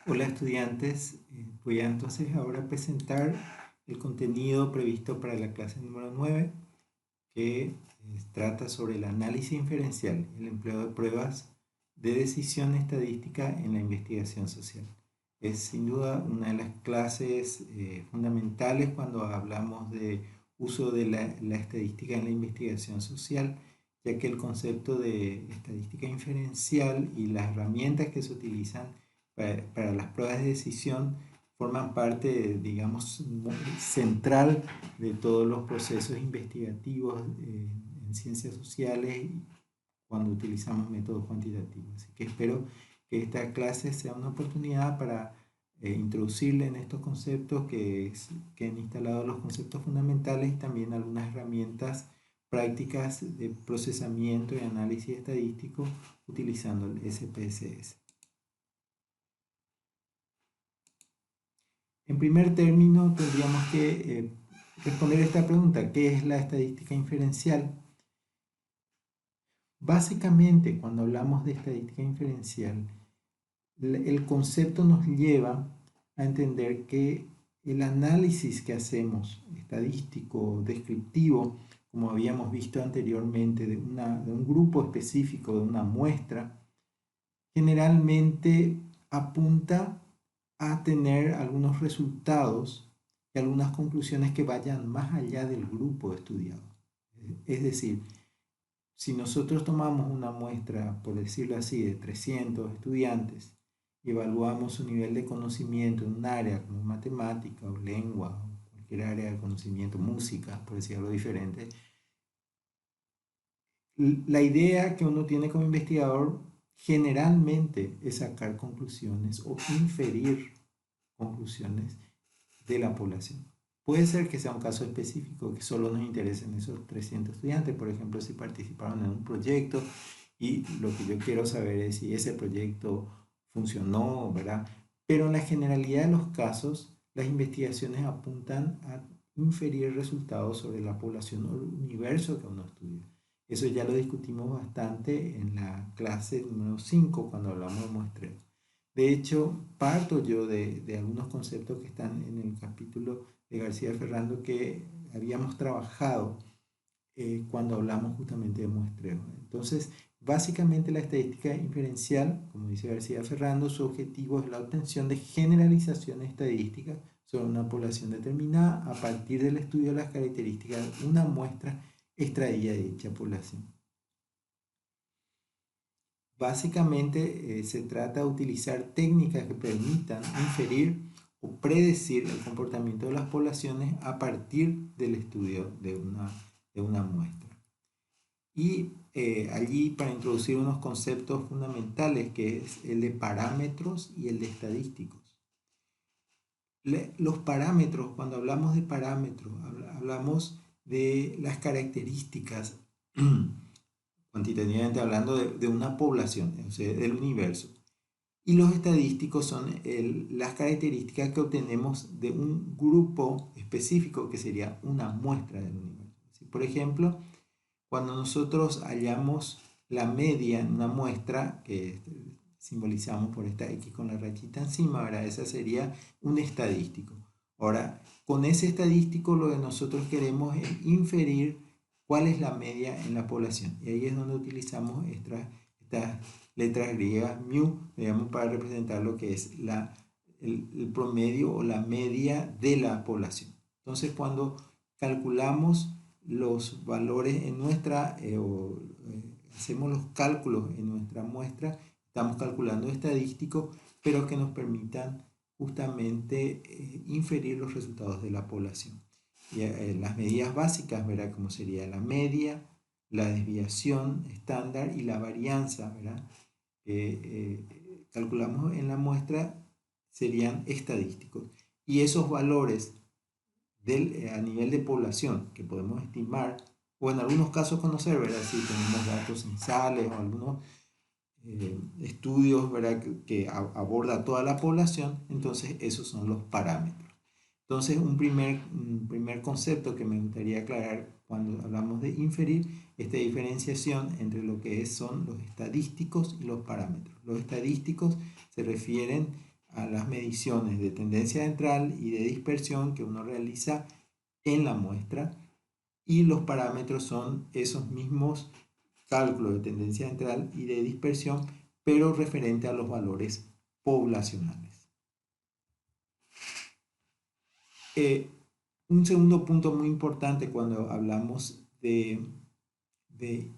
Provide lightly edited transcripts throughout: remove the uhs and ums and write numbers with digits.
Hola estudiantes, voy a entonces ahora presentar el contenido previsto para la clase número 9 que trata sobre el análisis inferencial y el empleo de pruebas de decisión estadística en la investigación social. Es sin duda una de las clases fundamentales cuando hablamos de uso de la estadística en la investigación social, ya que el concepto de estadística inferencial y las herramientas que se utilizan para las pruebas de decisión forman parte, digamos, central de todos los procesos investigativos en ciencias sociales cuando utilizamos métodos cuantitativos. Así que espero que esta clase sea una oportunidad para introducirle en estos conceptos que han instalado los conceptos fundamentales y también algunas herramientas prácticas de procesamiento y análisis estadístico utilizando el SPSS. En primer término, tendríamos que responder esta pregunta: ¿qué es la estadística inferencial? Básicamente, cuando hablamos de estadística inferencial, el concepto nos lleva a entender que el análisis que hacemos, estadístico, descriptivo, como habíamos visto anteriormente, de un grupo específico, de una muestra, generalmente apunta a tener algunos resultados y algunas conclusiones que vayan más allá del grupo estudiado. Es decir, si nosotros tomamos una muestra, por decirlo así, de 300 estudiantes y evaluamos su nivel de conocimiento en un área como matemática o lengua o cualquier área de conocimiento, música, por decir algo diferente, la idea que uno tiene como investigador generalmente es sacar conclusiones o inferir conclusiones de la población. Puede ser que sea un caso específico que solo nos interesen esos 300 estudiantes, por ejemplo, si participaron en un proyecto y lo que yo quiero saber es si ese proyecto funcionó, ¿verdad? Pero en la generalidad de los casos, las investigaciones apuntan a inferir resultados sobre la población o el universo que uno estudia. Eso ya lo discutimos bastante en la clase número 5 cuando hablamos de muestreo. De hecho, parto yo de algunos conceptos que están en el capítulo de García Ferrando que habíamos trabajado cuando hablamos justamente de muestreo. Entonces, básicamente la estadística inferencial, como dice García Ferrando, su objetivo es la obtención de generalizaciones estadísticas sobre una población determinada a partir del estudio de las características de una muestra extraída de dicha población. Básicamente se trata de utilizar técnicas que permitan inferir o predecir el comportamiento de las poblaciones a partir del estudio de una muestra. Y allí para introducir unos conceptos fundamentales que es el de parámetros y el de estadísticos. Los parámetros, cuando hablamos de parámetros, hablamos de las características cuantitativamente hablando de una población, o sea, del universo. Y los estadísticos son las características que obtenemos de un grupo específico que sería una muestra del universo. Por ejemplo, cuando nosotros hallamos la media en una muestra, que simbolizamos por esta X con la rayita encima, ¿verdad? Esa sería un estadístico. Ahora, con ese estadístico lo que nosotros queremos es inferir cuál es la media en la población. Y ahí es donde utilizamos estas letras griegas, mu, digamos, para representar lo que es el promedio o la media de la población. Entonces, cuando calculamos los valores en hacemos los cálculos en nuestra muestra, estamos calculando estadísticos, pero que nos permitan justamente inferir los resultados de la población. Y, las medidas básicas, ¿verdad? Como sería la media, la desviación estándar y la varianza, ¿verdad? Calculamos en la muestra serían estadísticos. Y esos valores a nivel de población que podemos estimar o en algunos casos conocer, ¿verdad? Si tenemos datos censales o algunos estudios, ¿verdad? Que aborda toda la población, entonces esos son los parámetros. Entonces un primer concepto que me gustaría aclarar cuando hablamos de inferir, esta diferenciación entre lo que son los estadísticos y los parámetros. Los estadísticos se refieren a las mediciones de tendencia ventral y de dispersión que uno realiza en la muestra, y los parámetros son esos mismos cálculos de tendencia ventral y de dispersión, pero referente a los valores poblacionales. Un segundo punto muy importante cuando hablamos de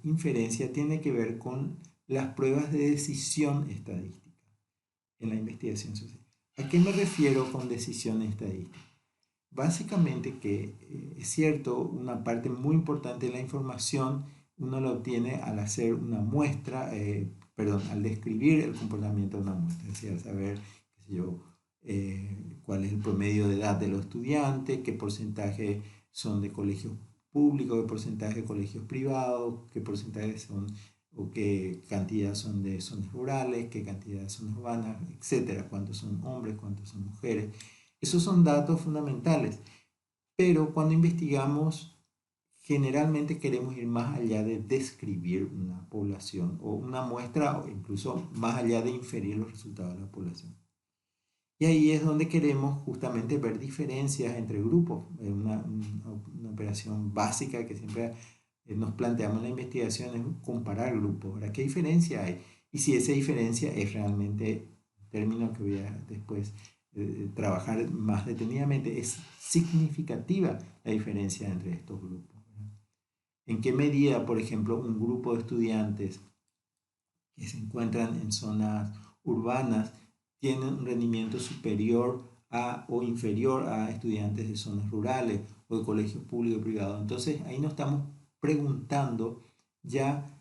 inferencia tiene que ver con las pruebas de decisión estadística en la investigación social. ¿A qué me refiero con decisión estadística? Básicamente que es cierto, una parte muy importante de la información uno la obtiene al hacer una muestra, al describir el comportamiento de una muestra, es decir, al saber, qué sé yo, cuál es el promedio de edad de los estudiantes, qué porcentaje son de colegios públicos, qué porcentaje de colegios privados, qué porcentaje son o qué cantidad son de zonas rurales, qué cantidad de zonas urbanas, etcétera, cuántos son hombres, cuántos son mujeres. Esos son datos fundamentales, pero cuando investigamos, generalmente queremos ir más allá de describir una población o una muestra, o incluso más allá de inferir los resultados de la población. Y ahí es donde queremos justamente ver diferencias entre grupos. Una operación básica que siempre nos planteamos en la investigación es comparar grupos. ¿Verdad? ¿Qué diferencia hay? Y si esa diferencia es realmente, término que voy a después trabajar más detenidamente, es significativa la diferencia entre estos grupos. ¿Verdad? ¿En qué medida, por ejemplo, un grupo de estudiantes que se encuentran en zonas urbanas tienen un rendimiento superior a o inferior a estudiantes de zonas rurales o de colegios públicos y privados? Entonces ahí nos estamos preguntando ya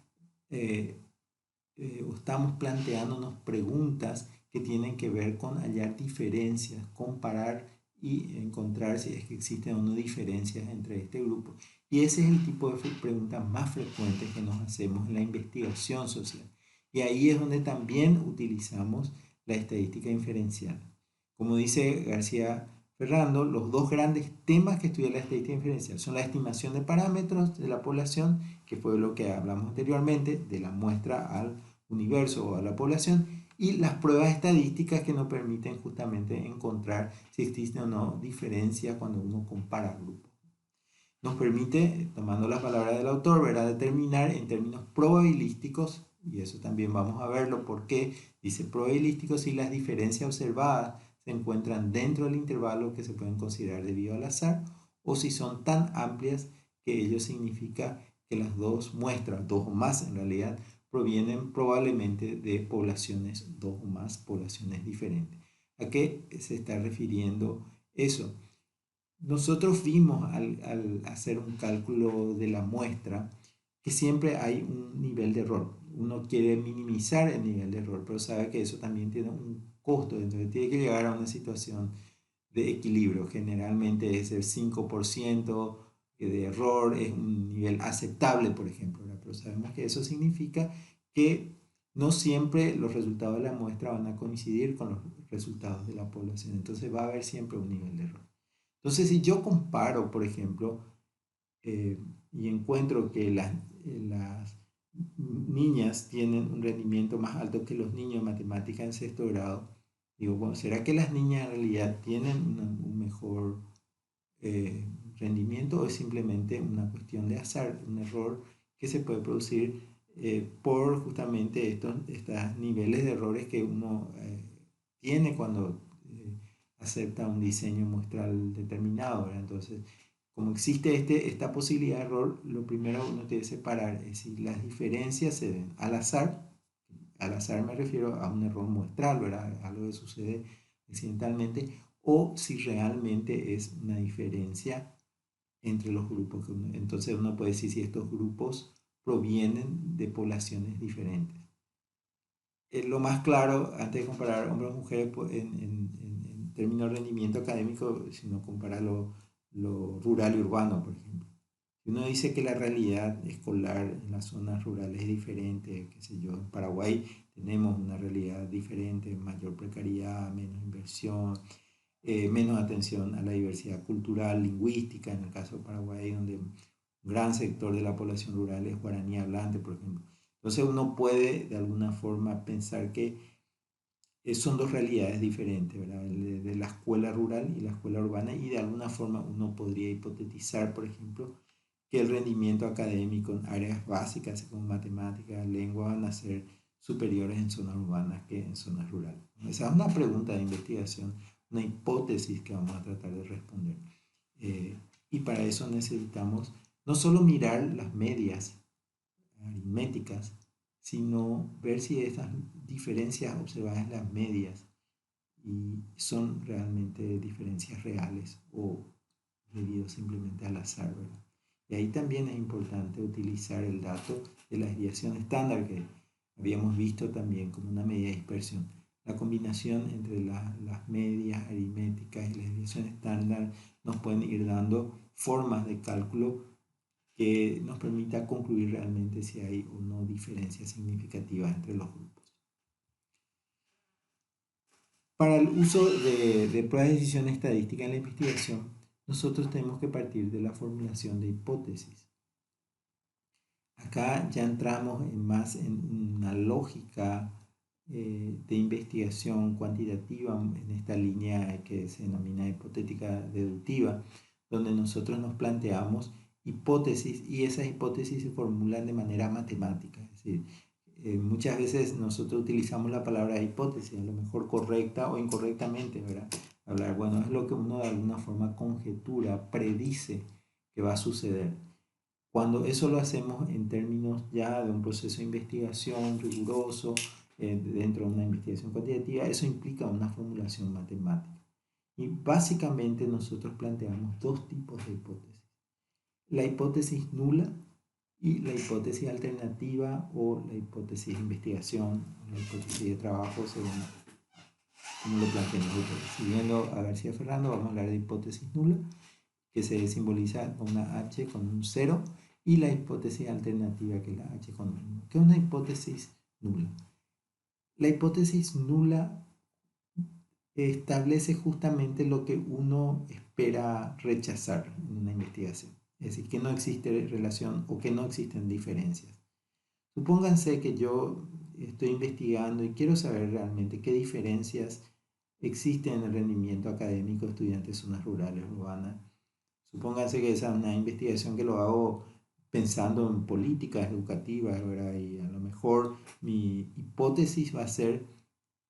o estamos planteándonos preguntas que tienen que ver con hallar diferencias, comparar y encontrar si es que existen o no diferencias entre este grupo. Y ese es el tipo de preguntas más frecuentes que nos hacemos en la investigación social. Y ahí es donde también utilizamos la estadística inferencial. Como dice García Ferrando, los dos grandes temas que estudia la estadística inferencial son la estimación de parámetros de la población, que fue lo que hablamos anteriormente, de la muestra al universo o a la población, y las pruebas estadísticas que nos permiten justamente encontrar si existe o no diferencia cuando uno compara grupos. Nos permite, tomando las palabras del autor, ¿verdad?, determinar en términos probabilísticos, y eso también vamos a verlo porque dice probabilístico si las diferencias observadas se encuentran dentro del intervalo que se pueden considerar debido al azar, o si son tan amplias que ello significa que las dos muestras, dos o más en realidad, provienen probablemente de poblaciones, dos o más poblaciones diferentes. ¿A qué se está refiriendo eso? Nosotros vimos al hacer un cálculo de la muestra que siempre hay un nivel de error. Uno quiere minimizar el nivel de error, pero sabe que eso también tiene un costo, entonces tiene que llegar a una situación de equilibrio. Generalmente es el 5% de error, es un nivel aceptable, por ejemplo, ¿verdad? Pero sabemos que eso significa que no siempre los resultados de la muestra van a coincidir con los resultados de la población, entonces va a haber siempre un nivel de error. Entonces, si yo comparo, por ejemplo, eh, y encuentro que las niñas tienen un rendimiento más alto que los niños en matemática en sexto grado, digo, bueno, ¿será que las niñas en realidad tienen un mejor rendimiento o es simplemente una cuestión de azar, un error que se puede producir por justamente estos niveles de errores que uno tiene cuando acepta un diseño muestral determinado, ¿verdad? Entonces, como existe esta posibilidad de error, lo primero uno tiene que separar es si las diferencias se den al azar me refiero a un error muestral, ¿verdad? Algo que sucede accidentalmente, o si realmente es una diferencia entre los grupos. Entonces uno puede decir si estos grupos provienen de poblaciones diferentes. Lo más claro, antes de comparar hombres y mujeres en términos de rendimiento académico, si uno compara lo rural y urbano, por ejemplo. Si uno dice que la realidad escolar en las zonas rurales es diferente, qué sé yo, en Paraguay tenemos una realidad diferente, mayor precariedad, menos inversión, menos atención a la diversidad cultural, lingüística, en el caso de Paraguay, donde un gran sector de la población rural es guaraní hablante, por ejemplo. Entonces uno puede de alguna forma pensar que son dos realidades diferentes, ¿verdad? De la escuela rural y la escuela urbana, y de alguna forma uno podría hipotetizar, por ejemplo, que el rendimiento académico en áreas básicas como matemáticas, lengua, van a ser superiores en zonas urbanas que en zonas rurales. Esa es una pregunta de investigación, una hipótesis que vamos a tratar de responder. Y para eso necesitamos no solo mirar las medias aritméticas, sino ver si estas diferencias observadas en las medias y son realmente diferencias reales o debido simplemente al azar, ¿verdad? Y ahí también es importante utilizar el dato de la desviación estándar que habíamos visto también como una medida de dispersión. La combinación entre las medias aritméticas y la desviación estándar nos pueden ir dando formas de cálculo que nos permita concluir realmente si hay o no diferencias significativas entre los grupos. Para el uso de pruebas de decisión estadística en la investigación, nosotros tenemos que partir de la formulación de hipótesis. Acá ya entramos más en una lógica de investigación cuantitativa en esta línea que se denomina hipotética deductiva, donde nosotros nos planteamos hipótesis y esas hipótesis se formulan de manera matemática. Es decir, muchas veces nosotros utilizamos la palabra hipótesis, a lo mejor correcta o incorrectamente, ¿verdad? Hablar, bueno, es lo que uno de alguna forma conjetura, predice que va a suceder. Cuando eso lo hacemos en términos ya de un proceso de investigación riguroso, dentro de una investigación cuantitativa, eso implica una formulación matemática. Y básicamente nosotros planteamos dos tipos de hipótesis. La hipótesis nula y la hipótesis alternativa o la hipótesis de investigación, la hipótesis de trabajo, según como lo plantean los autores. Siguiendo a García Ferrando, vamos a hablar de hipótesis nula, que se simboliza con una H con un 0, y la hipótesis alternativa, que es la H con un 1. ¿Qué es una hipótesis nula? La hipótesis nula establece justamente lo que uno espera rechazar en una investigación. Es decir, que no existe relación o que no existen diferencias. Supónganse que yo estoy investigando y quiero saber realmente qué diferencias existen en el rendimiento académico de estudiantes de zonas rurales, urbanas. Supónganse que esa es una investigación que lo hago pensando en políticas educativas, ¿verdad? Y a lo mejor mi hipótesis va a ser,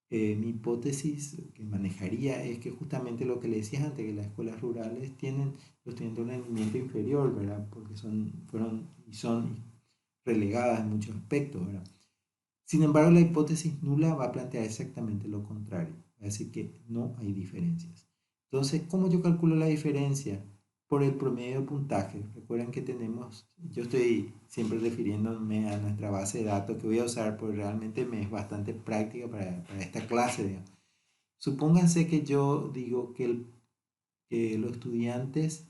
mi hipótesis que manejaría es que justamente lo que le decía antes, que las escuelas rurales tienen los estudiantes un rendimiento inferior, ¿verdad? Porque fueron y son relegadas en muchos aspectos, ¿verdad? Sin embargo, la hipótesis nula va a plantear exactamente lo contrario, va a decir que no hay diferencias. Entonces, ¿cómo yo calculo la diferencia? Por el promedio de puntaje. Recuerden que tenemos, yo estoy siempre refiriéndome a nuestra base de datos que voy a usar porque realmente me es bastante práctica para esta clase, digamos. Supónganse que yo digo que los estudiantes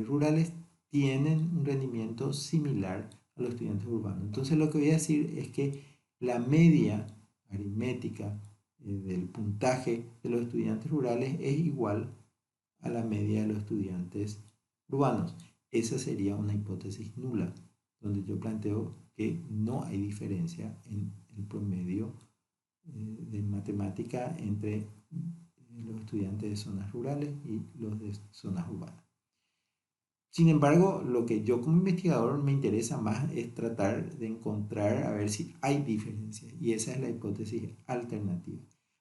rurales tienen un rendimiento similar a los estudiantes urbanos. Entonces lo que voy a decir es que la media aritmética del puntaje de los estudiantes rurales es igual a la media de los estudiantes urbanos. Esa sería una hipótesis nula, donde yo planteo que no hay diferencia en el promedio de matemática entre los estudiantes de zonas rurales y los de zonas urbanas. Sin embargo, lo que yo como investigador me interesa más es tratar de encontrar a ver si hay diferencias, y esa es la hipótesis alternativa.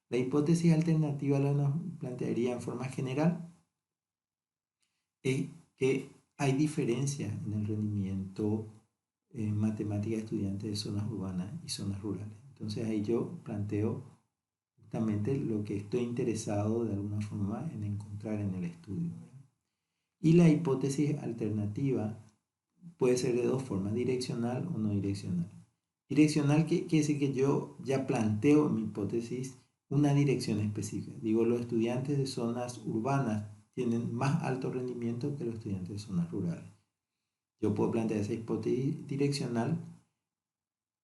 La hipótesis alternativa la nos plantearía en forma general es que hay diferencias en el rendimiento en matemática de estudiantes de zonas urbanas y zonas rurales. Entonces ahí yo planteo justamente lo que estoy interesado de alguna forma en encontrar en el estudio, ¿verdad? Y la hipótesis alternativa puede ser de dos formas, direccional o no direccional. Direccional quiere decir que yo ya planteo en mi hipótesis una dirección específica. Digo, los estudiantes de zonas urbanas tienen más alto rendimiento que los estudiantes de zonas rurales. Yo puedo plantear esa hipótesis direccional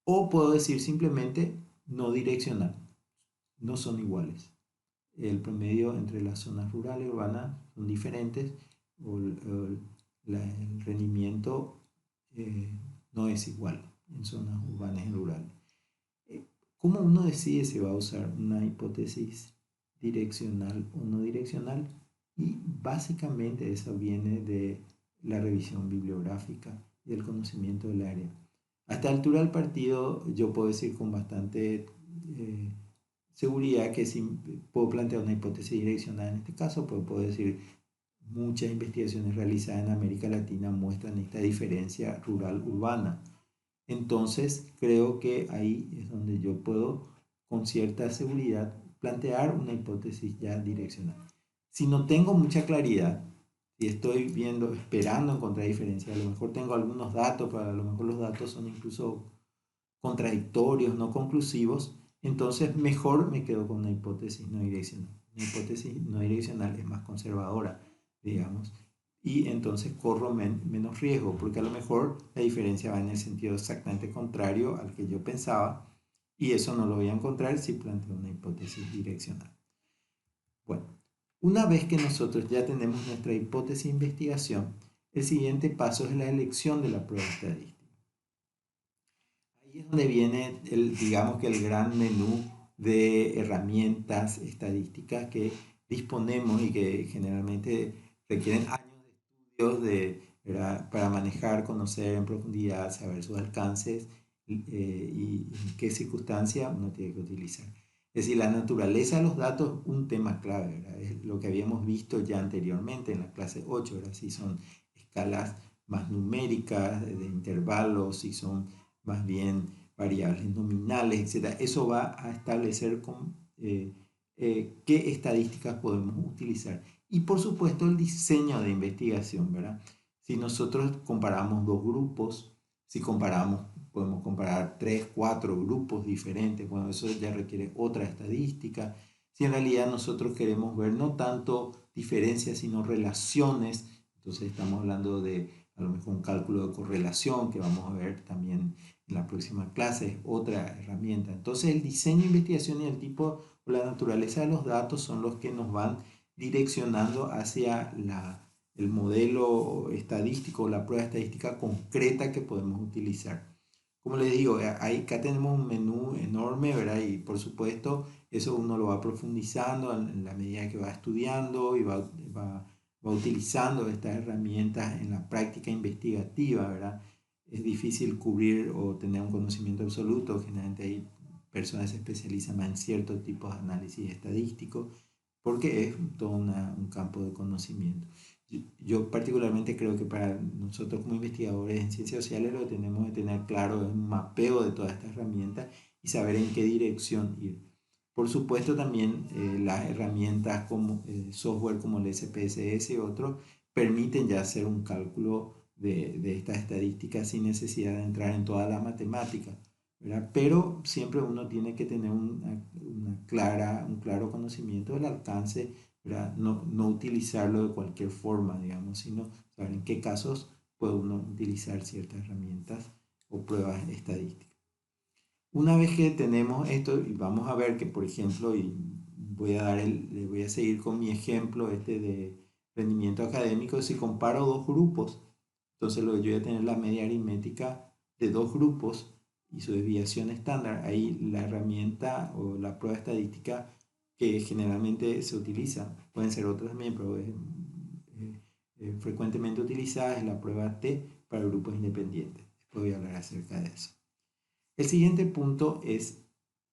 o puedo decir simplemente no direccional. No son iguales. El promedio entre las zonas rurales y urbanas son diferentes o el rendimiento no es igual en zonas urbanas y rurales. ¿Cómo uno decide si va a usar una hipótesis direccional o no direccional? Y básicamente eso viene de la revisión bibliográfica y del conocimiento del área. A esta altura del partido yo puedo decir con bastante eh, seguridad que si puedo plantear una hipótesis direccional en este caso, pues puedo decir muchas investigaciones realizadas en América Latina muestran esta diferencia rural-urbana. Entonces, creo que ahí es donde yo puedo, con cierta seguridad, plantear una hipótesis ya direccional. Si no tengo mucha claridad, si estoy viendo, esperando encontrar diferencias, a lo mejor tengo algunos datos, pero a lo mejor los datos son incluso contradictorios, no conclusivos, entonces mejor me quedo con una hipótesis no direccional. Una hipótesis no direccional es más conservadora, digamos, y entonces corro menos riesgo, porque a lo mejor la diferencia va en el sentido exactamente contrario al que yo pensaba, y eso no lo voy a encontrar si planteo una hipótesis direccional. Bueno, una vez que nosotros ya tenemos nuestra hipótesis de investigación, el siguiente paso es la elección de la prueba estadística. Ahí es donde viene digamos que el gran menú de herramientas estadísticas que disponemos y que generalmente requieren años de estudios para manejar, conocer en profundidad, saber sus alcances y en qué circunstancia uno tiene que utilizar. Es decir, la naturaleza de los datos, un tema clave, ¿verdad? Es lo que habíamos visto ya anteriormente en la clase 8, ¿verdad? Si son escalas más numéricas, de intervalos, si son más bien variables nominales, etcétera. Eso va a establecer qué estadísticas podemos utilizar. Y por supuesto el diseño de investigación, ¿verdad? Si nosotros comparamos dos grupos, si comparamos, podemos comparar tres, cuatro grupos diferentes, bueno, eso ya requiere otra estadística. Si en realidad nosotros queremos ver no tanto diferencias, sino relaciones, entonces estamos hablando de a lo mejor un cálculo de correlación que vamos a ver también en la próxima clase, es otra herramienta. Entonces el diseño de investigación y el tipo o la naturaleza de los datos son los que nos van direccionando hacia el modelo estadístico, la prueba estadística concreta que podemos utilizar. Como les digo, acá tenemos un menú enorme, ¿verdad? Y por supuesto, eso uno lo va profundizando en la medida que va estudiando y va utilizando estas herramientas en la práctica investigativa, ¿verdad? Es difícil cubrir o tener un conocimiento absoluto. Generalmente hay personas que se especializan más en ciertos tipos de análisis estadístico porque es todo un campo de conocimiento. Yo particularmente creo que para nosotros como investigadores en ciencias sociales lo que tenemos que tener claro es un mapeo de todas estas herramientas y saber en qué dirección ir. Por supuesto también las herramientas como software como el SPSS y otros permiten ya hacer un cálculo de estas estadísticas sin necesidad de entrar en toda la matemática, ¿verdad? Pero siempre uno tiene que tener un claro conocimiento del alcance, ¿verdad? No utilizarlo de cualquier forma, digamos, sino saber en qué casos puede uno utilizar ciertas herramientas o pruebas estadísticas. Una vez que tenemos esto, y vamos a ver que, por ejemplo, y le voy a seguir con mi ejemplo este de rendimiento académico, si comparo dos grupos, entonces yo voy a tener la media aritmética de dos grupos y su desviación estándar. Ahí la herramienta o la prueba estadística que generalmente se utiliza, pueden ser otras también, pero frecuentemente utilizada es la prueba T para grupos independientes. Después voy a hablar acerca de eso. El siguiente punto es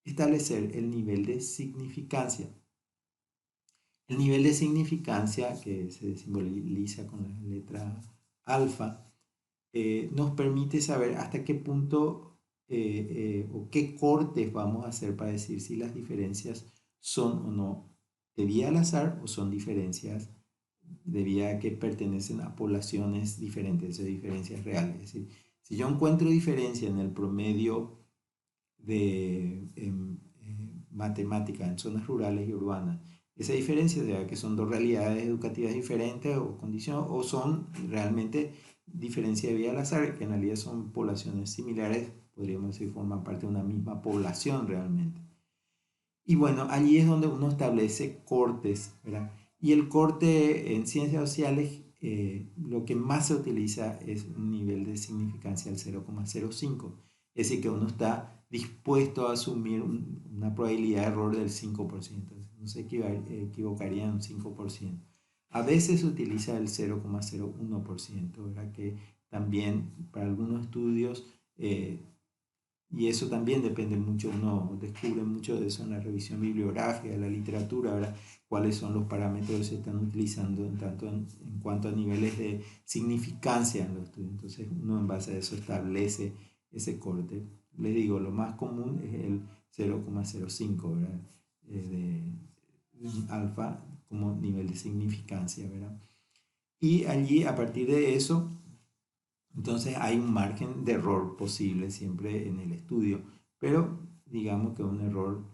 establecer el nivel de significancia. El nivel de significancia, que se simboliza con la letra alfa, nos permite saber hasta qué punto o qué cortes vamos a hacer para decir si las diferencias son o no de vía al azar o son diferencias debido a que pertenecen a poblaciones diferentes o diferencias reales. Es decir, si yo encuentro diferencia en el promedio de matemática en zonas rurales y urbanas, esa diferencia de que son dos realidades educativas diferentes o condiciones, o son realmente diferencia de vía al azar, que en realidad son poblaciones similares, podríamos decir, forman parte de una misma población realmente. Y bueno, allí es donde uno establece cortes, ¿verdad? Y el corte en ciencias sociales, lo que más se utiliza es un nivel de significancia del 0,05. Es decir, que uno está dispuesto a asumir una probabilidad de error del 5%. No se equivocaría en un 5%. A veces se utiliza el 0,01%, ¿verdad? Que también para algunos estudios, y eso también depende mucho, uno descubre mucho de eso en la revisión bibliográfica, de la literatura, ¿verdad? Cuáles son los parámetros que se están utilizando en cuanto a niveles de significancia en los estudios. Entonces uno en base a eso establece ese corte. Les digo, lo más común es el 0,05, ¿verdad? De alfa como nivel de significancia, ¿verdad? Y allí, a partir de eso, entonces hay un margen de error posible siempre en el estudio, pero digamos que un error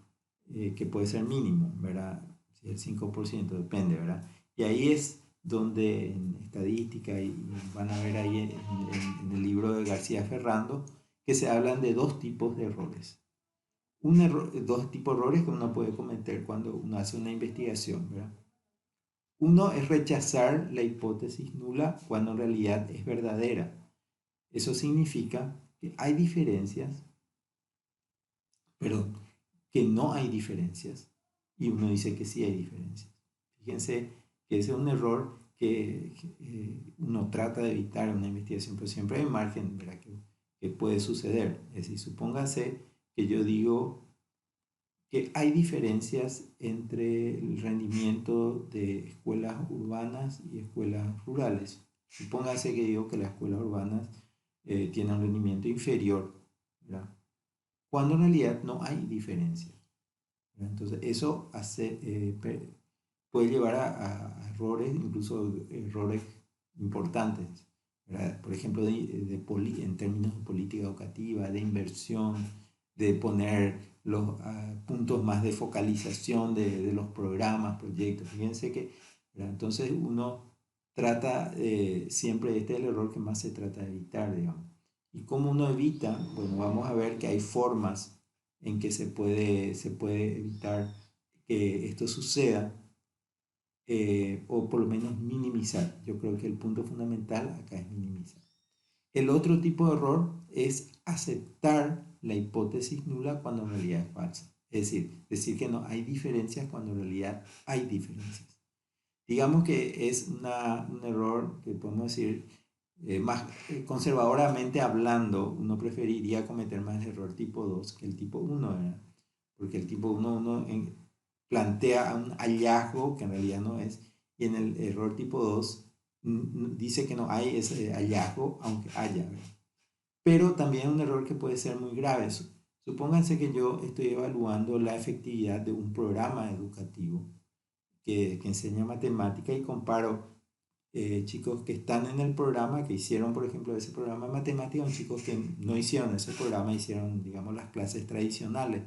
que puede ser mínimo, ¿verdad? Si el 5% depende, ¿verdad? Y ahí es donde en estadística, y van a ver ahí en el libro de García Ferrando, que se hablan de dos tipos de errores. Dos tipos de errores que uno puede cometer cuando uno hace una investigación, ¿verdad? Uno es rechazar la hipótesis nula cuando en realidad es verdadera. Eso significa que hay diferencias, pero que no hay diferencias. Y uno dice que sí hay diferencias. Fíjense que ese es un error que uno trata de evitar en una investigación, pero siempre hay un margen, ¿verdad? Que puede suceder. Es decir, supóngase que yo digo que hay diferencias entre el rendimiento de escuelas urbanas y escuelas rurales. Supóngase que digo que las escuelas urbanas tienen un rendimiento inferior, ¿verdad? Cuando en realidad no hay diferencia, ¿verdad? Entonces eso puede llevar a errores, incluso errores importantes, ¿verdad? Por ejemplo, en términos de política educativa, de inversión, de poner los puntos más de focalización de los programas, proyectos. Fíjense que, ¿verdad? Entonces uno trata siempre, este es el error que más se trata de evitar, digamos. ¿Y cómo uno evita? Bueno, vamos a ver que hay formas en que se puede evitar que esto suceda, o por lo menos minimizar. Yo creo que el punto fundamental acá es minimizar. El otro tipo de error es aceptar la hipótesis nula cuando en realidad es falsa. Es decir que no hay diferencias cuando en realidad hay diferencias. Digamos que es un error que podemos decir, más conservadoramente hablando, uno preferiría cometer más el error tipo 2 que el tipo 1, ¿verdad? Porque el tipo 1 plantea un hallazgo que en realidad no es, y en el error tipo 2 dice que no hay ese hallazgo, aunque haya, ¿verdad? Pero también un error que puede ser muy grave. Supónganse que yo estoy evaluando la efectividad de un programa educativo que enseña matemática y comparo chicos que están en el programa, que hicieron, por ejemplo, ese programa de matemática, con chicos que no hicieron ese programa, hicieron, digamos, las clases tradicionales.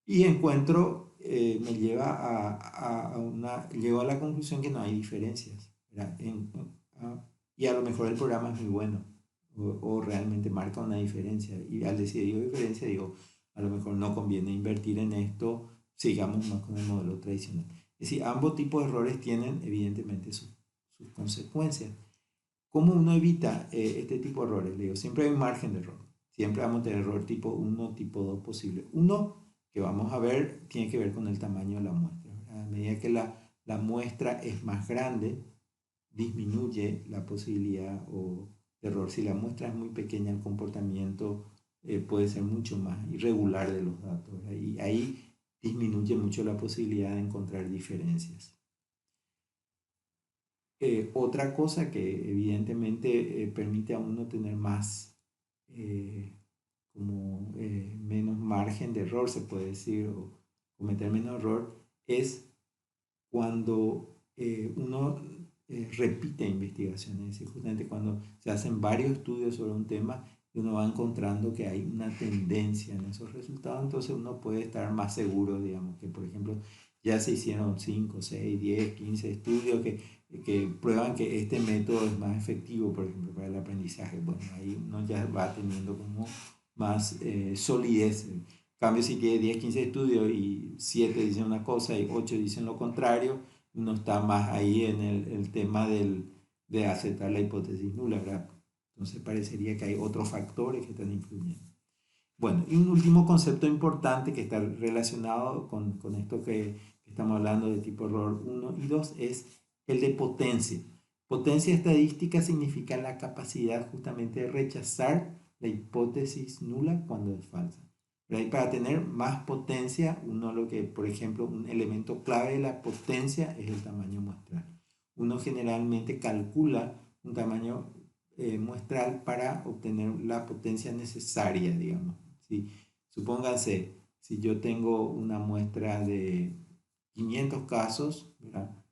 Y me lleva llego a la conclusión que no hay diferencias, ¿verdad? Y a lo mejor el programa es muy bueno o realmente marca una diferencia. Y al decir digo diferencia, digo, a lo mejor no conviene invertir en esto, sigamos más con el modelo tradicional. Es decir, ambos tipos de errores tienen evidentemente sus consecuencias. ¿Cómo uno evita este tipo de errores? Le digo, siempre hay un margen de error. Siempre vamos a tener error tipo 1, tipo 2 posible. Uno que vamos a ver tiene que ver con el tamaño de la muestra, ¿verdad? A medida que la muestra es más grande, disminuye la posibilidad de error. Si la muestra es muy pequeña, el comportamiento puede ser mucho más irregular de los datos, ¿verdad? Y ahí disminuye mucho la posibilidad de encontrar diferencias. Otra cosa que evidentemente permite a uno tener más, menos margen de error, se puede decir, o cometer menos error, es cuando uno repite investigaciones. Es decir, justamente cuando se hacen varios estudios sobre un tema y uno va encontrando que hay una tendencia en esos resultados, entonces uno puede estar más seguro, digamos, que por ejemplo ya se hicieron 5, 6, 10, 15 estudios que prueban que este método es más efectivo, por ejemplo, para el aprendizaje. Bueno, ahí uno ya va teniendo como más solidez. En cambio, si tiene 10, 15 estudios y 7 dicen una cosa y 8 dicen lo contrario, uno está más ahí en el tema de aceptar la hipótesis nula, ¿verdad? Entonces parecería que hay otros factores que están influyendo. Bueno, y un último concepto importante que está relacionado con esto que estamos hablando de tipo error 1 y 2 es el de potencia. Potencia estadística significa la capacidad justamente de rechazar la hipótesis nula cuando es falsa. Pero ahí para tener más potencia, uno lo que, por ejemplo, un elemento clave de la potencia es el tamaño muestral. Uno generalmente calcula un tamaño muestral para obtener la potencia necesaria, digamos. ¿Sí? Supónganse, si yo tengo una muestra de 500 casos, ¿verdad?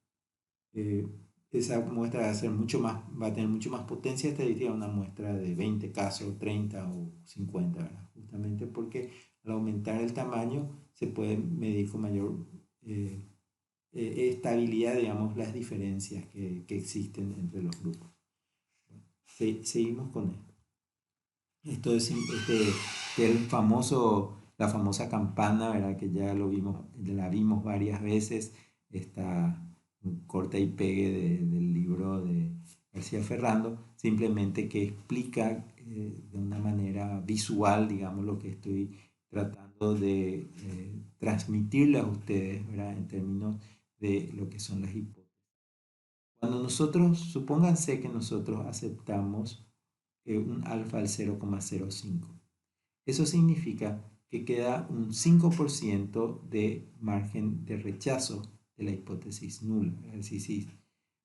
Eh, esa muestra va a tener mucho más potencia estadística que una muestra de 20 casos, 30 o 50, ¿verdad? Justamente porque al aumentar el tamaño se puede medir con mayor estabilidad, digamos, las diferencias que existen entre los grupos. Seguimos con esto. Esto es el famoso, la famosa campana, ¿verdad? Que ya la vimos varias veces, esta corta y pegue del libro de García Ferrando, simplemente que explica de una manera visual, digamos, lo que estoy tratando de transmitirle a ustedes, ¿verdad? En términos de lo que son las hipótesis. Cuando nosotros, supónganse que nosotros aceptamos un alfa al 0,05. Eso significa que queda un 5% de margen de rechazo de la hipótesis nula. Es decir, si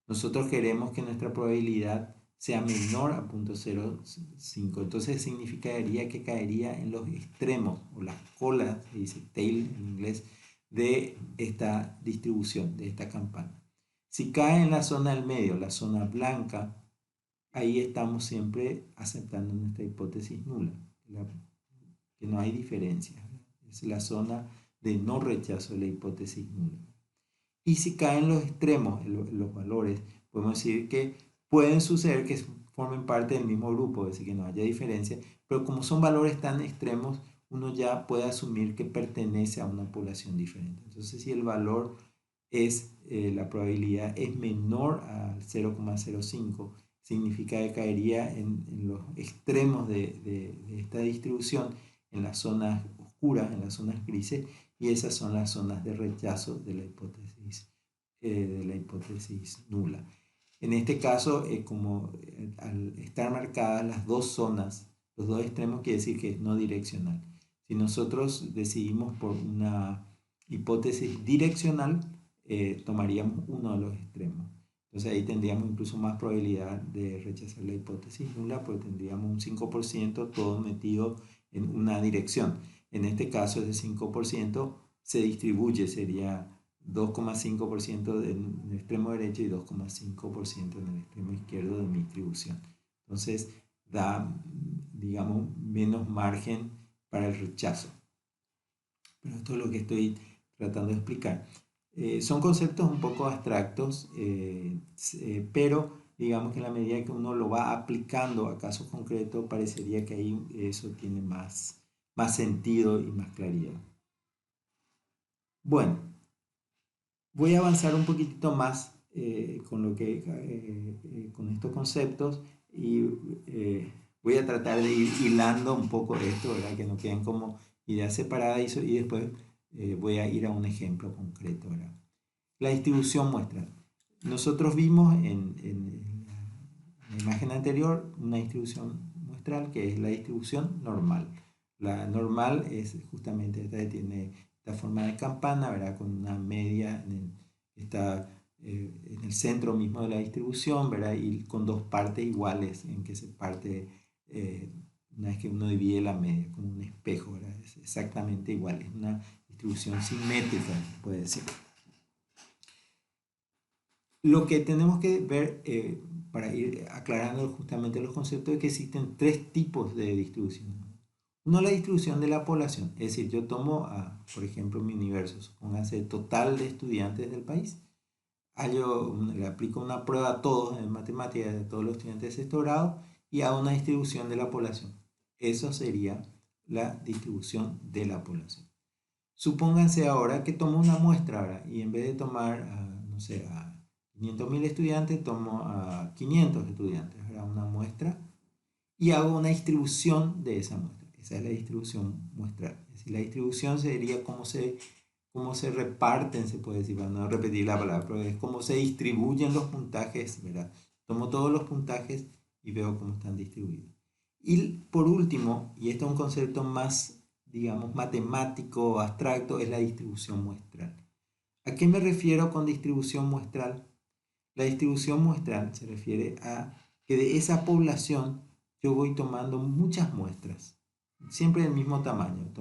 nosotros queremos que nuestra probabilidad sea menor a 0.05, entonces significaría que caería en los extremos o las colas, se dice tail en inglés, de esta distribución, de esta campana. Si cae en la zona del medio, la zona blanca, ahí estamos siempre aceptando nuestra hipótesis nula, que no hay diferencia. Es la zona de no rechazo de la hipótesis nula. Y si caen los extremos, los valores, podemos decir que pueden suceder que formen parte del mismo grupo, es decir, que no haya diferencia, pero como son valores tan extremos, uno ya puede asumir que pertenece a una población diferente. Entonces, si el valor es, la probabilidad es menor al 0,05, significa que caería en los extremos de esta distribución, en las zonas oscuras, en las zonas grises, y esas son las zonas de rechazo de la hipótesis nula. En este caso, como al estar marcadas las dos zonas, los dos extremos, quiere decir que es no direccional. Si nosotros decidimos por una hipótesis direccional, tomaríamos uno de los extremos. Entonces ahí tendríamos incluso más probabilidad de rechazar la hipótesis nula, porque tendríamos un 5% todo metido en una dirección. En este caso ese 5% se distribuye, sería 2,5% en el extremo derecho y 2,5% en el extremo izquierdo de mi distribución. Entonces da, digamos, menos margen para el rechazo. Pero esto es lo que estoy tratando de explicar. Son conceptos un poco abstractos, pero digamos que en la medida que uno lo va aplicando a casos concretos, parecería que ahí eso tiene más sentido y más claridad. Bueno, voy a avanzar un poquitito más con estos conceptos y voy a tratar de ir hilando un poco esto, ¿verdad? Que no queden como ideas separadas y después voy a ir a un ejemplo concreto, ¿verdad? La distribución muestral. Nosotros vimos en la imagen anterior una distribución muestral que es la distribución normal. La normal es justamente esta que tiene esta forma de campana, ¿verdad? Con una media está en el centro mismo de la distribución, ¿verdad? Y con dos partes iguales en que se parte una vez que uno divide la media, como un espejo, ¿verdad? Es exactamente igual, es una distribución simétrica, puede decir. Lo que tenemos que ver para ir aclarando justamente los conceptos es que existen tres tipos de distribución. Uno, la distribución de la población, es decir, yo tomo, por ejemplo, mi universo, supóngase total de estudiantes del país, le aplico una prueba a todos en matemáticas de todos los estudiantes de sexto grado y hago una distribución de la población. Eso sería la distribución de la población. Supónganse ahora que tomo una muestra, ¿verdad? Y en vez de tomar, no sé, a 500.000 estudiantes, tomo a 500 estudiantes, ¿verdad? Una muestra. y hago una distribución de esa muestra. Esa es la distribución muestral. Es decir, la distribución sería cómo se reparten, se puede decir, para no repetir la palabra, pero es cómo se distribuyen los puntajes, ¿verdad? Tomo todos los puntajes y veo cómo están distribuidos. Y por último, y este es un concepto más, digamos, matemático, abstracto, es la distribución muestral. ¿A qué me refiero con distribución muestral? La distribución muestral se refiere a que de esa población yo voy tomando muchas muestras, siempre del mismo tamaño.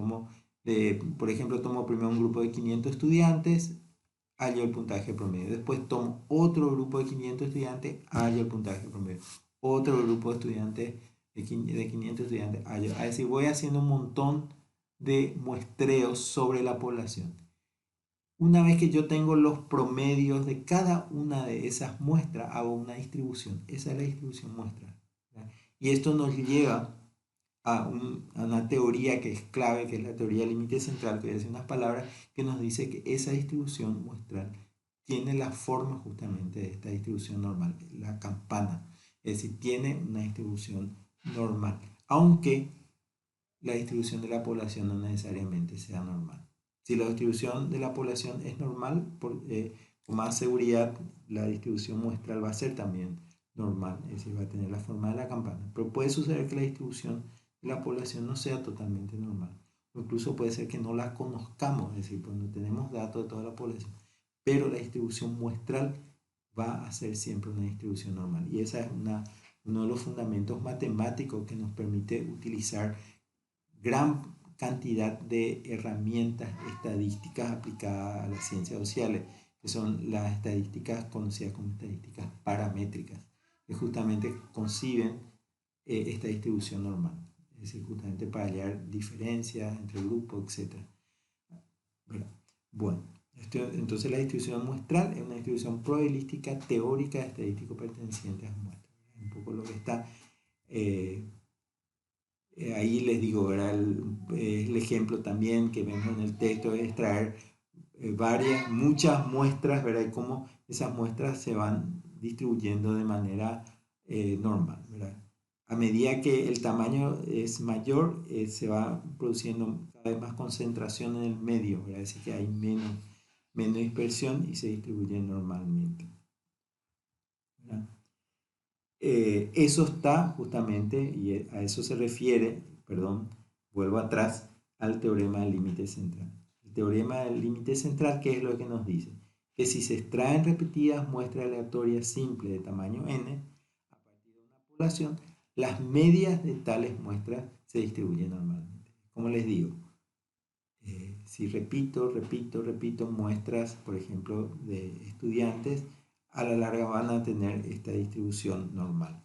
Por ejemplo, tomo primero un grupo de 500 estudiantes, hallo el puntaje promedio. Después tomo otro grupo de 500 estudiantes, hallo el puntaje promedio. Otro grupo de estudiantes de 500 estudiantes, hallo. Es decir, voy haciendo un montón de muestreos sobre la población. Una vez que yo tengo los promedios de cada una de esas muestras, hago una distribución. Esa es la distribución muestra. ¿Ya? Y esto nos lleva a una teoría que es clave, que es la teoría del límite central, que voy a decir unas palabras, que nos dice que esa distribución muestral tiene la forma justamente de esta distribución normal, la campana. Es decir, tiene una distribución normal, aunque la distribución de la población no necesariamente sea normal. Si la distribución de la población es normal, con más seguridad la distribución muestral va a ser también normal, es decir, va a tener la forma de la campana. Pero puede suceder que la distribución de la población no sea totalmente normal. O incluso puede ser que no la conozcamos, es decir, pues no tenemos datos de toda la población. Pero la distribución muestral va a ser siempre una distribución normal. Y esa es uno de los fundamentos matemáticos que nos permite utilizar gran cantidad de herramientas estadísticas aplicadas a las ciencias sociales, que son las estadísticas conocidas como estadísticas paramétricas, que justamente conciben esta distribución normal, es decir, justamente para hallar diferencias entre grupos, etc. Bueno, entonces la distribución muestral es una distribución probabilística teórica estadístico perteneciente a muestras. Un poco lo que está ahí les digo, era el ejemplo también que vemos en el texto, es extraer muchas muestras, ¿verdad? Y cómo esas muestras se van distribuyendo de manera normal, ¿verdad? A medida que el tamaño es mayor, se va produciendo cada vez más concentración en el medio, ¿verdad? Es decir, que hay menos dispersión y se distribuye normalmente, ¿verdad? Eso está justamente, y a eso se refiere, perdón, vuelvo atrás, al teorema del límite central. El teorema del límite central, ¿qué es lo que nos dice? Que si se extraen repetidas muestras aleatorias simples de tamaño n, a partir de una población, las medias de tales muestras se distribuyen normalmente. Como les digo, si repito muestras, por ejemplo, de estudiantes, a la larga van a tener esta distribución normal.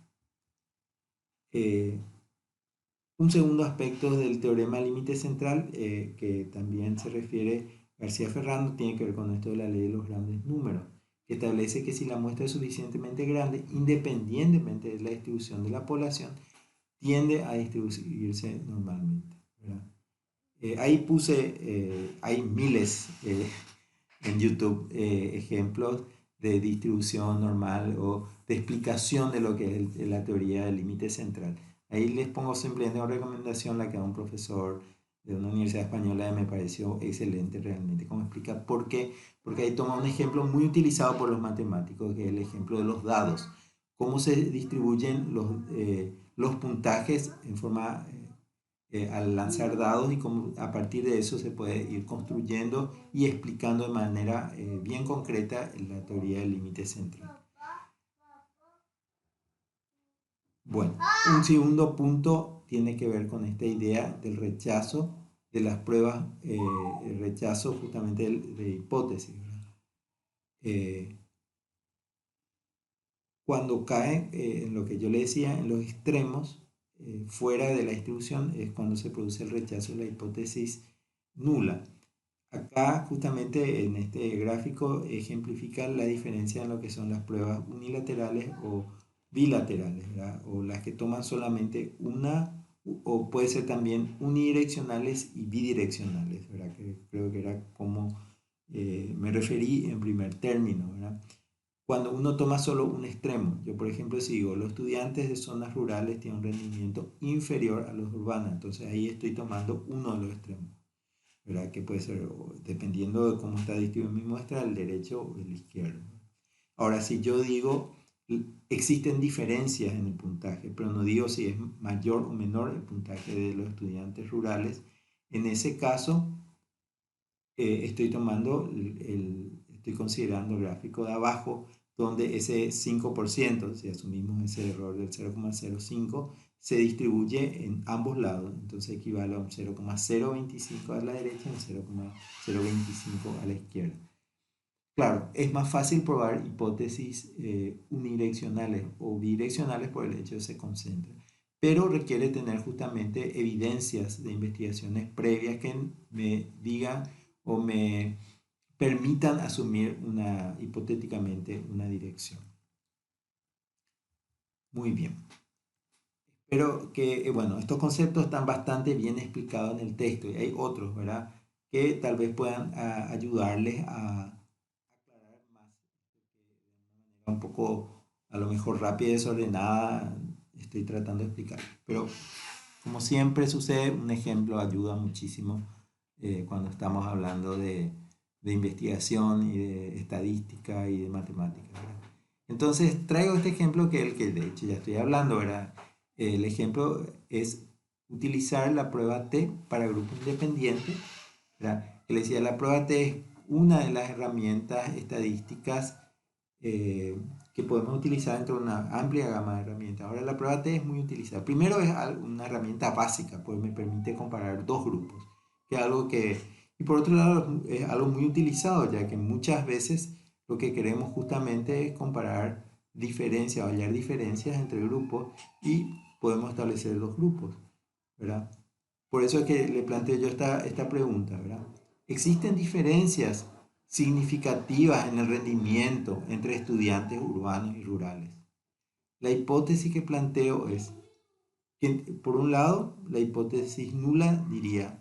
Un segundo aspecto del teorema límite central, que también se refiere García Ferrando, tiene que ver con esto de la ley de los grandes números, que establece que si la muestra es suficientemente grande, independientemente de la distribución de la población, tiende a distribuirse normalmente, ¿verdad? Ahí hay miles en YouTube ejemplos de distribución normal o de explicación de lo que es la teoría del límite central. Ahí les pongo simplemente una recomendación, la que da un profesor de una universidad española que me pareció excelente realmente, como explica por qué, porque ahí toma un ejemplo muy utilizado por los matemáticos, que es el ejemplo de los dados, cómo se distribuyen los puntajes en forma al lanzar dados y cómo a partir de eso se puede ir construyendo y explicando de manera bien concreta la teoría del límite central. Bueno, un segundo punto tiene que ver con esta idea del rechazo de las pruebas, el rechazo justamente de hipótesis. Cuando cae en lo que yo le decía, en los extremos, fuera de la distribución, es cuando se produce el rechazo de la hipótesis nula. Acá justamente en este gráfico ejemplifica la diferencia en lo que son las pruebas unilaterales o bilaterales, ¿verdad? O las que toman solamente una, o puede ser también unidireccionales y bidireccionales, ¿verdad? Que creo que era como me referí en primer término, ¿verdad? cuando uno toma solo un extremo. Yo, por ejemplo, si digo, los estudiantes de zonas rurales tienen un rendimiento inferior a los urbanos, entonces ahí estoy tomando uno de los extremos, ¿verdad? Que puede ser, dependiendo de cómo está distribuido mi muestra, el derecho o el izquierdo. Ahora, si yo digo, existen diferencias en el puntaje, pero no digo si es mayor o menor el puntaje de los estudiantes rurales, en ese caso estoy tomando estoy considerando el gráfico de abajo, donde ese 5%, si asumimos ese error del 0,05, se distribuye en ambos lados, entonces equivale a un 0,025 a la derecha y un 0,025 a la izquierda. Claro, es más fácil probar hipótesis unidireccionales o bidireccionales por el hecho de que se concentran, pero requiere tener justamente evidencias de investigaciones previas que me digan o me permitan asumir hipotéticamente una dirección. Muy bien. Pero que, bueno, estos conceptos están bastante bien explicados en el texto y hay otros, ¿verdad? Que tal vez puedan ayudarles a aclarar más un poco, a lo mejor rápida y desordenada, estoy tratando de explicar. Pero como siempre sucede, un ejemplo ayuda muchísimo cuando estamos hablando de investigación y de estadística y de matemáticas, ¿verdad? Entonces traigo este ejemplo que es el que de hecho ya estoy hablando, ¿verdad? El ejemplo es utilizar la prueba T para grupos independientes, ¿verdad? Que le decía, la prueba T es una de las herramientas estadísticas que podemos utilizar dentro de una amplia gama de herramientas. Ahora la prueba T es muy utilizada. Primero es una herramienta básica, pues me permite comparar dos grupos, que es algo que, y por otro lado es algo muy utilizado, ya que muchas veces lo que queremos justamente es comparar diferencias o hallar diferencias entre grupos y podemos establecer dos grupos, ¿verdad? Por eso es que le planteo yo esta pregunta, ¿verdad? ¿Existen diferencias significativas en el rendimiento entre estudiantes urbanos y rurales? La hipótesis que planteo es que, por un lado, la hipótesis nula diría,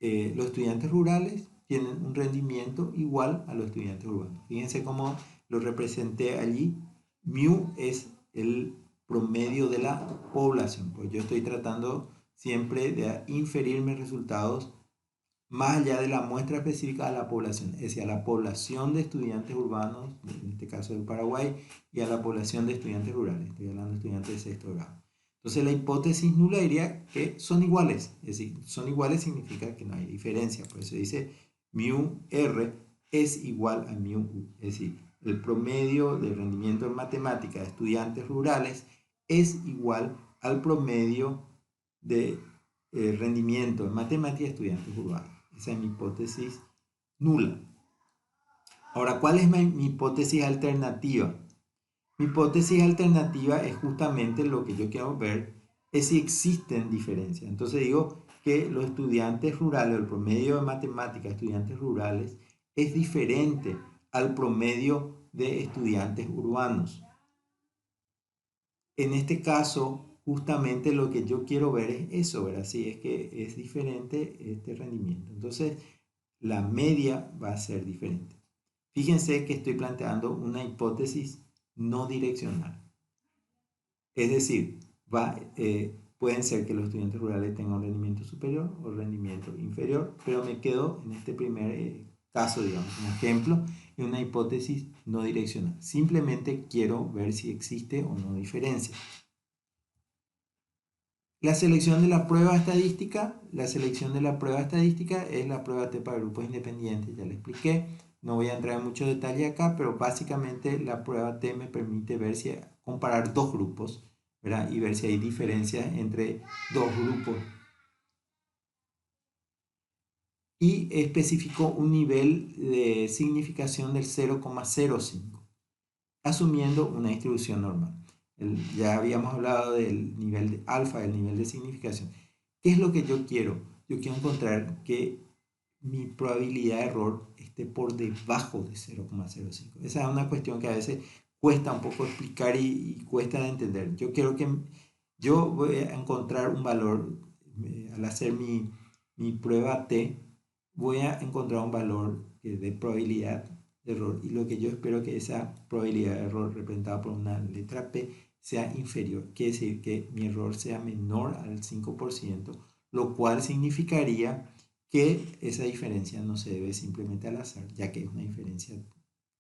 los estudiantes rurales tienen un rendimiento igual a los estudiantes urbanos. Fíjense cómo lo representé allí. Mu es el promedio de la población, pues yo estoy tratando siempre de inferir mis resultados más allá de la muestra específica a la población, es decir, a la población de estudiantes urbanos, en este caso del Paraguay, y a la población de estudiantes rurales, estoy hablando de estudiantes de sexto grado. Entonces la hipótesis nula diría que son iguales, es decir, son iguales significa que no hay diferencia, por eso dice mu r es igual a mu u, es decir, el promedio de rendimiento en matemática de estudiantes rurales es igual al promedio de rendimiento en matemática de estudiantes urbanos. Esa es mi hipótesis nula. Ahora, ¿cuál es mi hipótesis alternativa? Mi hipótesis alternativa es justamente lo que yo quiero ver, es si existen diferencias. Entonces digo que los estudiantes rurales, el promedio de matemáticas de estudiantes rurales es diferente al promedio de estudiantes urbanos. En este caso, justamente lo que yo quiero ver es eso, ¿verdad? Si es que es diferente este rendimiento. Entonces, la media va a ser diferente. Fíjense que estoy planteando una hipótesis no direccional. Es decir, pueden ser que los estudiantes rurales tengan un rendimiento superior o rendimiento inferior, pero me quedo en este primer caso, digamos, como ejemplo, en una hipótesis no direccional. Simplemente quiero ver si existe o no diferencia. La selección de la prueba estadística es la prueba T para grupos independientes, ya le expliqué. No voy a entrar en mucho detalle acá, pero básicamente la prueba T me permite ver si comparar dos grupos, ¿verdad? Y ver si hay diferencias entre dos grupos. Y especificó un nivel de significación del 0,05, asumiendo una distribución normal. Ya habíamos hablado del nivel de alfa, del nivel de significación. ¿Qué es lo que yo quiero? Yo quiero encontrar que mi probabilidad de error esté por debajo de 0,05. Esa es una cuestión que a veces cuesta un poco explicar y cuesta de entender. Yo voy a encontrar un valor, al hacer mi prueba T, voy a encontrar un valor de probabilidad de error. Y lo que yo espero que esa probabilidad de error representada por una letra P sea inferior. Quiere decir que mi error sea menor al 5%, lo cual significaría que esa diferencia no se debe simplemente al azar, ya que es una diferencia,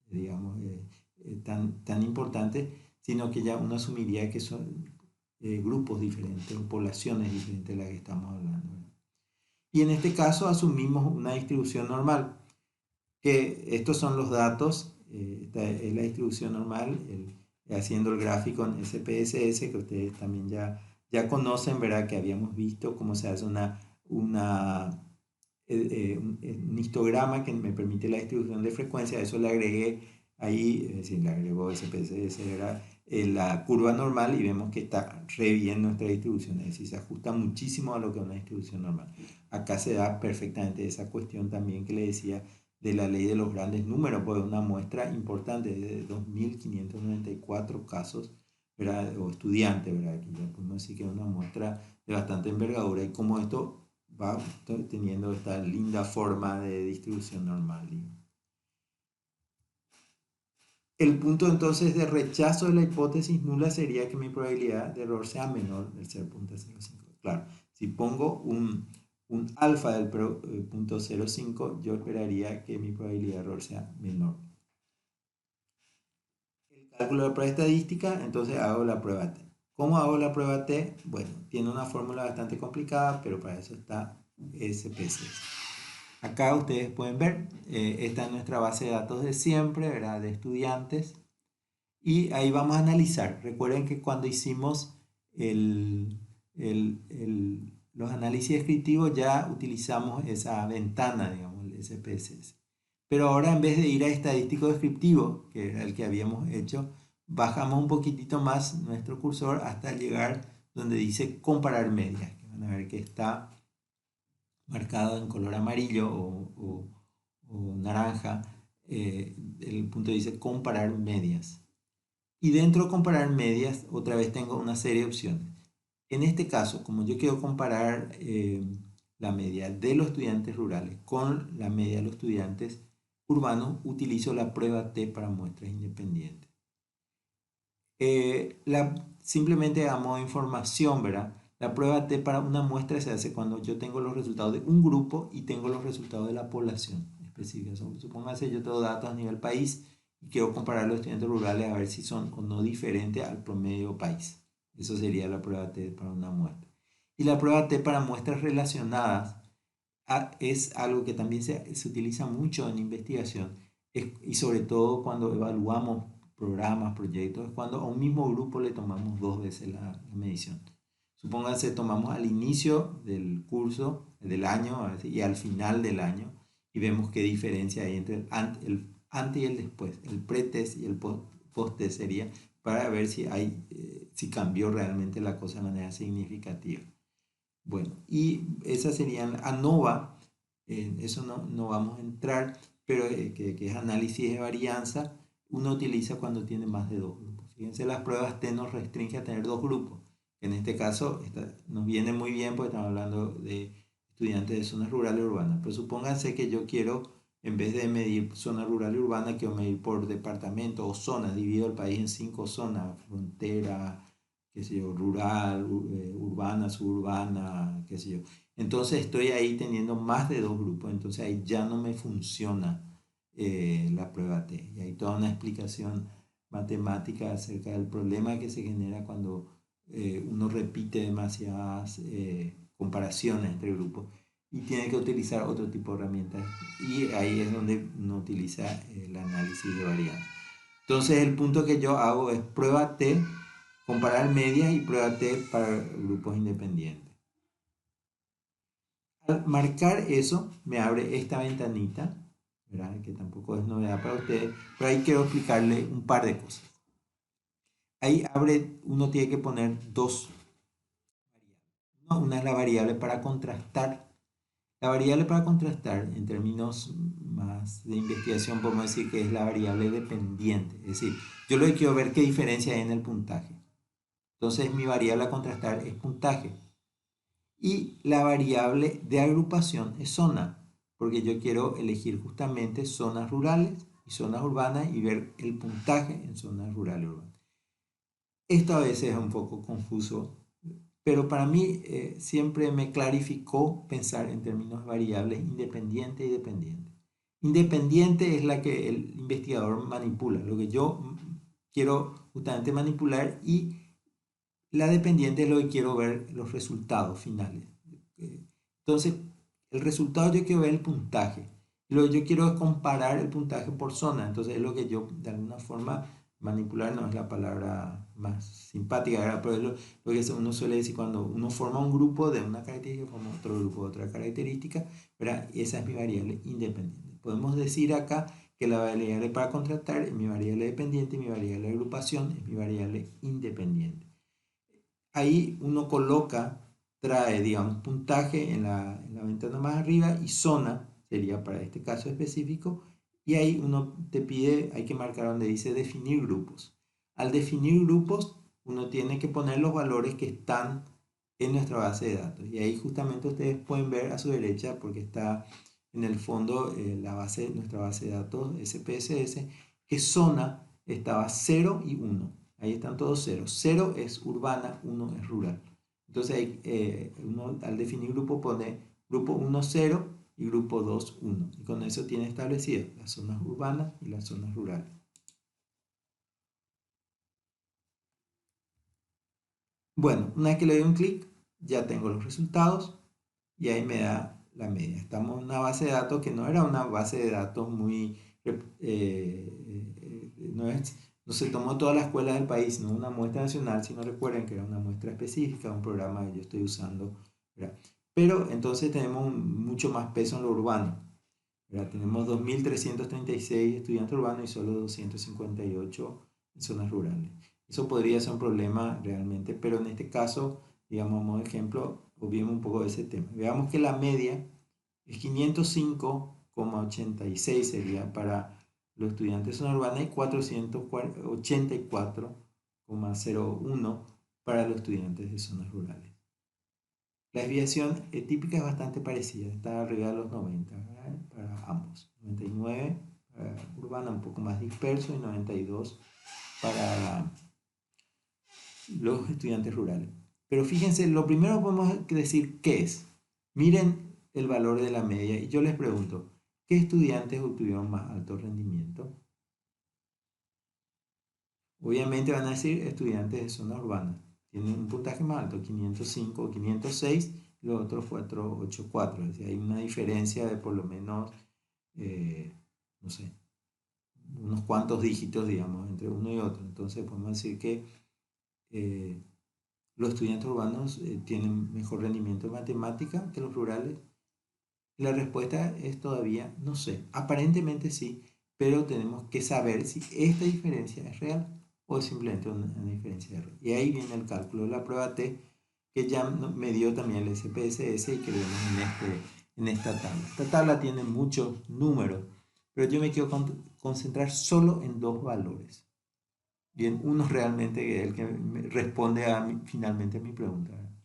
digamos, tan importante, sino que ya uno asumiría que son grupos diferentes o poblaciones diferentes de las que estamos hablando. Y en este caso asumimos una distribución normal, que estos son los datos, esta es la distribución normal, haciendo el gráfico en SPSS, que ustedes también ya conocen, ¿verdad? Que habíamos visto cómo se hace un histograma que me permite la distribución de frecuencia. Eso le agregué ahí, es decir, le agregó SPSS, era la curva normal, y vemos que está re bien nuestra distribución, es decir, se ajusta muchísimo a lo que es una distribución normal. Acá se da perfectamente esa cuestión también que le decía de la ley de los grandes números, pues una muestra importante de 2.594 casos, ¿verdad? O estudiantes, ¿verdad? Aquí ya podemos decir que es una muestra de bastante envergadura, y como esto va teniendo esta linda forma de distribución normal. El punto entonces de rechazo de la hipótesis nula sería que mi probabilidad de error sea menor del 0.05. Claro, si pongo un alfa del 0.05, yo esperaría que mi probabilidad de error sea menor. El cálculo de la prueba estadística, entonces hago la prueba T. ¿Cómo hago la prueba T? Bueno, tiene una fórmula bastante complicada, pero para eso está SPSS. Acá ustedes pueden ver, esta es nuestra base de datos de siempre, ¿verdad? De estudiantes. Y ahí vamos a analizar. Recuerden que cuando hicimos los análisis descriptivos ya utilizamos esa ventana, digamos, el SPSS. Pero ahora, en vez de ir a estadístico descriptivo, que era el que habíamos hecho, bajamos un poquitito más nuestro cursor hasta llegar donde dice comparar medias, que van a ver que está marcado en color amarillo o naranja. El punto dice comparar medias. Y dentro de comparar medias, otra vez tengo una serie de opciones. En este caso, como yo quiero comparar la media de los estudiantes rurales con la media de los estudiantes urbanos, utilizo la prueba T para muestras independientes. Simplemente a modo de información, ¿verdad? La prueba T para una muestra se hace cuando yo tengo los resultados de un grupo y tengo los resultados de la población específica. Supóngase yo tengo datos a nivel país y quiero comparar los estudiantes rurales a ver si son o no diferentes al promedio país. Eso sería la prueba T para una muestra. Y la prueba T para muestras relacionadas es algo que también se utiliza mucho en investigación, y sobre todo cuando evaluamos programas, proyectos, es cuando a un mismo grupo le tomamos dos veces la medición. Supónganse, tomamos al inicio del curso, del año, y al final del año, y vemos qué diferencia hay entre el antes y el después, el pre-test y el post-test sería, para ver si cambió realmente la cosa de manera significativa. Bueno, y esas serían ANOVA, eso no vamos a entrar, pero que es análisis de varianza, uno utiliza cuando tiene más de dos grupos. Fíjense, las pruebas T nos restringe a tener dos grupos. En este caso nos viene muy bien porque estamos hablando de estudiantes de zonas rurales y urbanas. Pero supónganse que yo quiero, en vez de medir zona rural y urbana, quiero medir por departamento o zonas, divido el país en 5 zonas: frontera, qué sé yo, rural, urbana, suburbana, qué sé yo. Entonces estoy ahí teniendo más de dos grupos, entonces ahí ya no me funciona la prueba T. Y hay toda una explicación matemática acerca del problema que se genera cuando uno repite demasiadas comparaciones entre grupos y tiene que utilizar otro tipo de herramientas. Y ahí es donde uno utiliza el análisis de varianza. Entonces el punto que yo hago es prueba T, comparar medias, y prueba T para grupos independientes. Al marcar eso, me abre esta ventanita, ¿verdad? Que tampoco es novedad para ustedes, pero ahí quiero explicarle un par de cosas. Ahí uno tiene que poner dos variables. Una es la variable para contrastar. La variable para contrastar, en términos más de investigación, podemos decir que es la variable dependiente. Es decir, yo lo que quiero ver qué diferencia hay en el puntaje. Entonces mi variable a contrastar es puntaje. Y la variable de agrupación es zona, porque yo quiero elegir justamente zonas rurales y zonas urbanas y ver el puntaje en zonas rurales y urbanas. Esto a veces es un poco confuso, pero para mí siempre me clarificó pensar en términos de variables independiente y dependiente. Independiente es la que el investigador manipula, lo que yo quiero justamente manipular, y la dependiente es lo que quiero ver los resultados finales. Entonces, el resultado yo quiero ver el puntaje. Lo que yo quiero es comparar el puntaje por zona. Entonces, es lo que yo, de alguna forma, manipular no es la palabra más simpática, ¿verdad? Pero es lo que uno suele decir cuando uno forma un grupo de una característica, forma otro grupo de otra característica, ¿verdad? Y esa es mi variable independiente. Podemos decir acá que la variable para contrastar es mi variable dependiente y mi variable de agrupación es mi variable independiente. Ahí uno coloca, trae, digamos, puntaje en la ventana más arriba y zona, sería para este caso específico, y ahí uno te pide, hay que marcar donde dice definir grupos. Al definir grupos, uno tiene que poner los valores que están en nuestra base de datos. Y ahí justamente ustedes pueden ver a su derecha, porque está en el fondo nuestra base de datos SPSS, que zona estaba 0 y 1. Ahí están todos ceros. 0 es urbana, 1 es rural. Entonces uno al definir grupo pone grupo 1, 0 y grupo 2, 1. Y con eso tiene establecidas las zonas urbanas y las zonas rurales. Bueno, una vez que le doy un clic, ya tengo los resultados y ahí me da la media. Estamos en una base de datos que no era una base de datos muy... no se tomó toda la escuela del país, no una muestra nacional, sino recuerden que era una muestra específica, un programa que yo estoy usando, ¿verdad? Pero entonces tenemos mucho más peso en lo urbano, ¿verdad? Tenemos 2.336 estudiantes urbanos y solo 258 en zonas rurales. Eso podría ser un problema realmente, pero en este caso, digamos, como ejemplo, obviemos un poco de ese tema. Veamos que la media es 505,86 sería para los estudiantes de zona urbana y 484,01 para los estudiantes de zonas rurales. La desviación típica es bastante parecida, está arriba de los 90, ¿verdad? Para ambos. 99 para urbana, un poco más disperso, y 92 para los estudiantes rurales. Pero fíjense, lo primero podemos decir qué es. Miren el valor de la media y yo les pregunto, ¿qué estudiantes obtuvieron más alto rendimiento? Obviamente van a decir estudiantes de zona urbana. Tienen un puntaje más alto, 505 o 506, y los otros 484. Es decir, hay una diferencia de por lo menos, no sé, unos cuantos dígitos, digamos, entre uno y otro. Entonces podemos decir que los estudiantes urbanos tienen mejor rendimiento en matemática que los rurales. La respuesta es todavía no sé. Aparentemente sí, pero tenemos que saber si esta diferencia es real o es simplemente una diferencia de error. Y ahí viene el cálculo de la prueba T, que ya me dio también el SPSS y que lo vemos en esta tabla. Esta tabla tiene muchos números, pero yo me quiero concentrar solo en dos valores. Bien, uno realmente es el que responde finalmente a mi pregunta, ¿verdad?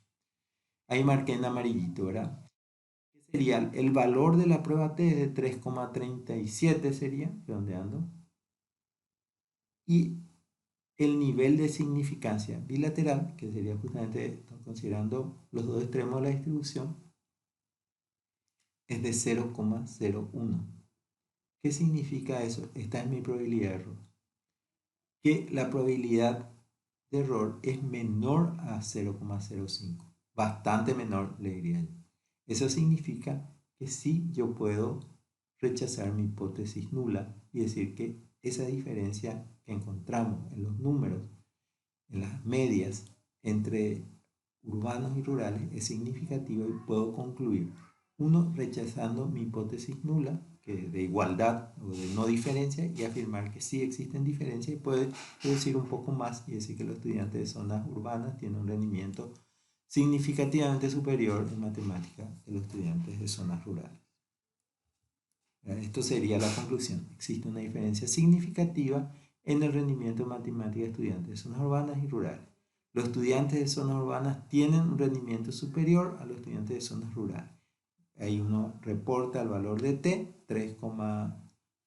Ahí marqué en amarillito, ¿verdad? Sería el valor de la prueba T es de 3,37 sería, redondeando, y el nivel de significancia bilateral, que sería justamente considerando los dos extremos de la distribución, es de 0,01. ¿Qué significa eso? Esta es mi probabilidad de error. Que la probabilidad de error es menor a 0,05. Bastante menor, le diría yo. Eso significa que sí yo puedo rechazar mi hipótesis nula y decir que esa diferencia que encontramos en los números, en las medias entre urbanos y rurales es significativa y puedo concluir, uno, rechazando mi hipótesis nula, que de igualdad o de no diferencia, y afirmar que sí existen diferencias, y puedo decir un poco más y decir que los estudiantes de zonas urbanas tienen un rendimiento significativamente superior en matemáticas que los estudiantes de zonas rurales. Esto sería la conclusión. Existe una diferencia significativa en el rendimiento en matemáticas de estudiantes de zonas urbanas y rurales. Los estudiantes de zonas urbanas tienen un rendimiento superior a los estudiantes de zonas rurales. Ahí uno reporta el valor de T,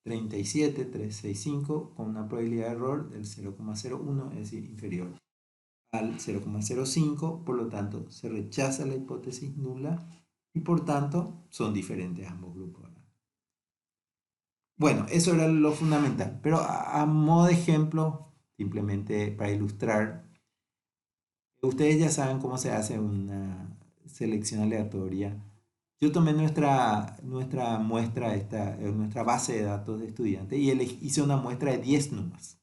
37,365 con una probabilidad de error del 0,01, es decir, inferior al 0,05, por lo tanto se rechaza la hipótesis nula y por tanto son diferentes ambos grupos. Bueno, eso era lo fundamental, pero a modo de ejemplo, simplemente para ilustrar, ustedes ya saben cómo se hace una selección aleatoria. Yo tomé nuestra muestra, nuestra base de datos de estudiantes y hice una muestra de 10 números.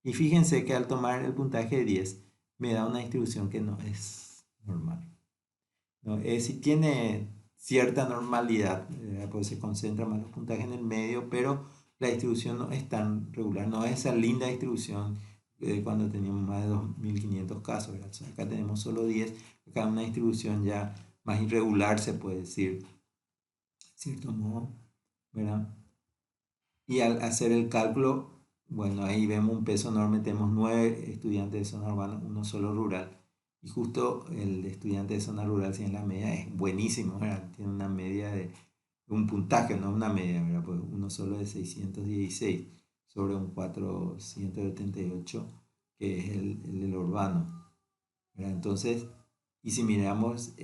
Y fíjense que al tomar el puntaje de 10 me da una distribución que no es normal. ¿No? Si tiene cierta normalidad, pues se concentran más los puntajes en el medio, pero la distribución no es tan regular, no es esa linda distribución cuando teníamos más de 2.500 casos, ¿verdad? O sea, acá tenemos solo 10, acá una distribución ya más irregular, se puede decir, de cierto modo, ¿verdad? Y al hacer el cálculo, bueno, ahí vemos un peso enorme, tenemos 9 estudiantes de zona urbana, uno solo rural. Y justo el estudiante de zona rural, si en la media, es buenísimo, ¿verdad? Tiene una media de un puntaje, no una media, ¿verdad? Pues uno solo de 616 sobre un 478, que es el del urbano, ¿verdad? Entonces, y si miramos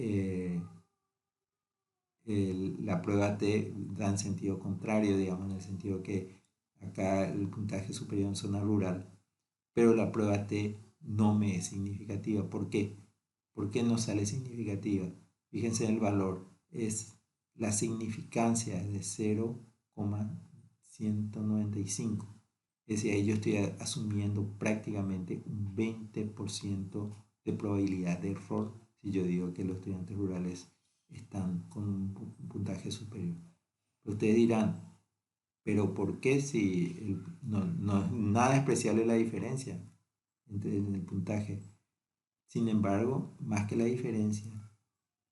la prueba T da en sentido contrario, digamos, en el sentido que acá el puntaje es superior en zona rural, pero la prueba T no me es significativa. ¿Por qué? ¿Por qué no sale significativa? Fíjense en el valor, es la significancia de 0,195. Es decir, ahí yo estoy asumiendo prácticamente un 20% de probabilidad de error si yo digo que los estudiantes rurales están con un puntaje superior. Ustedes dirán, pero ¿por qué si no es nada despreciable la diferencia entre el puntaje? Sin embargo, más que la diferencia,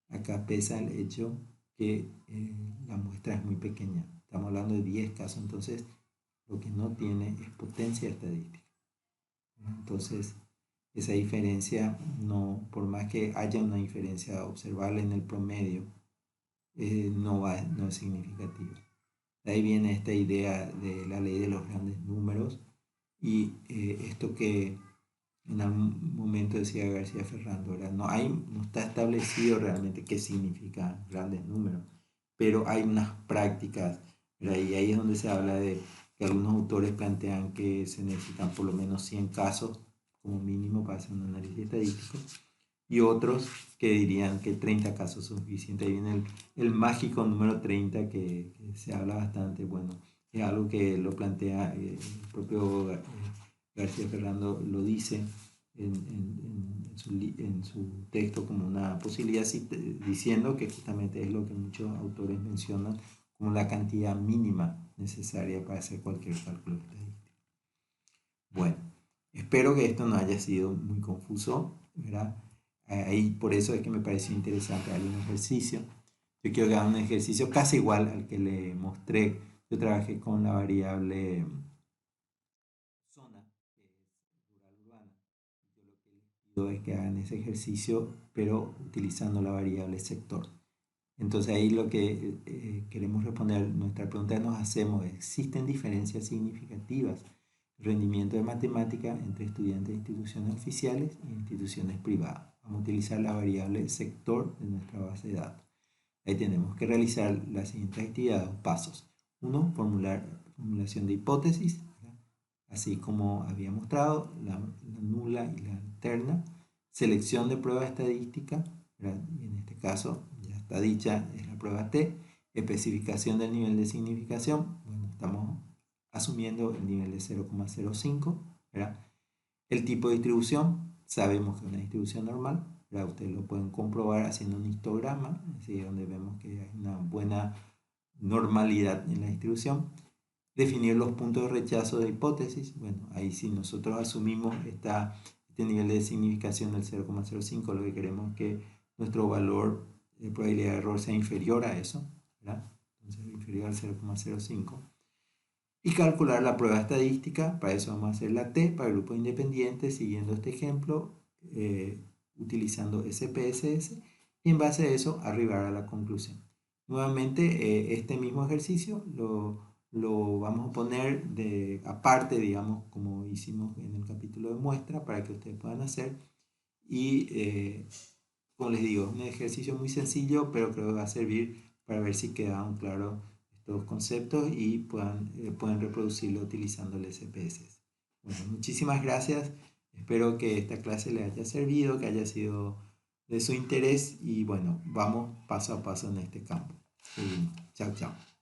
acá pesa el hecho que la muestra es muy pequeña. Estamos hablando de 10 casos, entonces lo que no tiene es potencia estadística. Entonces, esa diferencia, no, por más que haya una diferencia observable en el promedio, no es significativa. De ahí viene esta idea de la ley de los grandes números y esto que en algún momento decía García Ferrando, ¿verdad? No está establecido realmente qué significa grandes números, pero hay unas prácticas, ¿verdad? Y ahí es donde se habla de que algunos autores plantean que se necesitan por lo menos 100 casos como mínimo para hacer un análisis estadístico y otros que dirían que 30 casos son suficientes. Ahí viene el mágico número 30 que se habla bastante, bueno, es algo que lo plantea el propio García Ferrando, lo dice en su texto como una posibilidad, diciendo que justamente es lo que muchos autores mencionan como la cantidad mínima necesaria para hacer cualquier cálculo estadístico. Bueno, espero que esto no haya sido muy confuso, ¿verdad? Ahí por eso es que me pareció interesante darle un ejercicio. Yo quiero que haga un ejercicio casi igual al que le mostré. Yo trabajé con la variable zona, que es rural urbana. Yo lo que les pido es que hagan ese ejercicio, pero utilizando la variable sector. Entonces ahí lo que queremos responder, nuestra pregunta que nos hacemos es, ¿existen diferencias significativas en rendimiento de matemática entre estudiantes de instituciones oficiales e instituciones privadas? Vamos a utilizar la variable sector de nuestra base de datos. Ahí tenemos que realizar las siguientes actividades o pasos. Uno, formulación de hipótesis, ¿verdad? Así como había mostrado, la nula y la alterna. Selección de prueba estadística, ¿verdad? Y en este caso ya está dicha, es la prueba T. Especificación del nivel de significación, bueno, estamos asumiendo el nivel de 0,05, ¿verdad? El tipo de distribución, sabemos que es una distribución normal, ¿verdad? Ustedes lo pueden comprobar haciendo un histograma, así donde vemos que hay una buena normalidad en la distribución. Definir los puntos de rechazo de hipótesis, bueno, ahí sí nosotros asumimos este nivel de significación del 0,05, lo que queremos es que nuestro valor de probabilidad de error sea inferior a eso, ¿verdad? Entonces inferior al 0,05. Y calcular la prueba estadística, para eso vamos a hacer la T para el grupo independiente, siguiendo este ejemplo, utilizando SPSS, y en base a eso arribar a la conclusión. Nuevamente, este mismo ejercicio lo lo vamos a poner de aparte, digamos, como hicimos en el capítulo de muestra, para que ustedes puedan hacer. Y como les digo, es un ejercicio muy sencillo, pero creo que va a servir para ver si quedan claros estos conceptos y pueden reproducirlo utilizando el SPSS. Bueno, muchísimas gracias. Espero que esta clase les haya servido, que haya sido de su interés y bueno, vamos paso a paso en este campo. Seguimos. Chao, chao.